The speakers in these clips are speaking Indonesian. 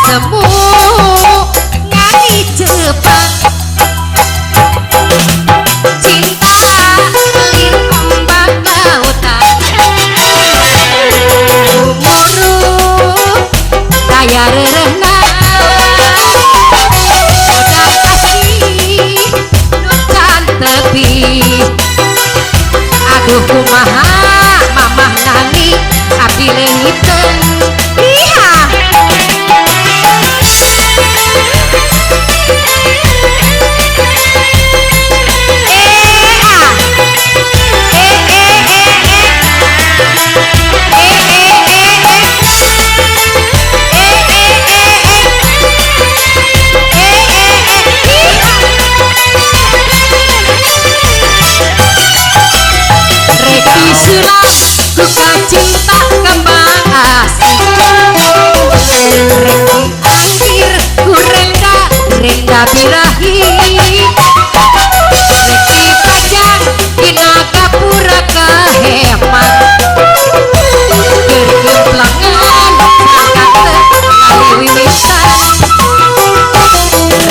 semu nyanyi Jepang cinta lir ombak lautan umuru kaya rerena udah kasih nucan tepi aduh kumaha mamah nani abdi leungiteun iha duka cinta kembang asih reki anggir ku renda birahi reki pajang dina gapura kahemat gergemplangan angkat ngaliwilitan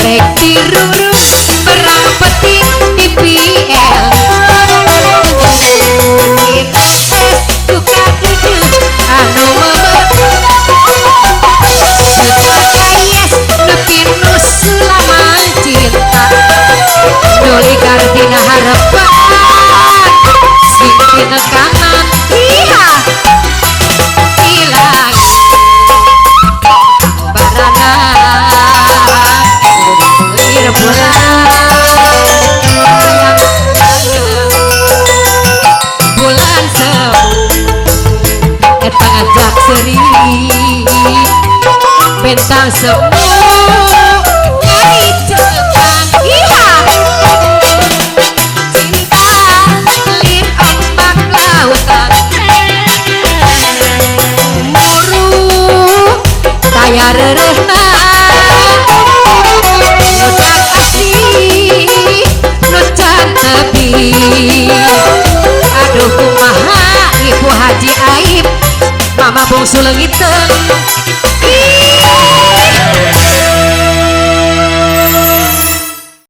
reki rurus perang peting di PL anu memet kayes nepi nu sulaman cinta nuli gardina harapan sing dina kanan iha ilang barana lir bulan bulan eta ngajak seri bentang semu nyanyi Jepang iha cinta lir ombak lautan muru kaya rerehna nucan asih nucan tepi aduh kumaha ibu Haji Aib mama bungsu leungiteun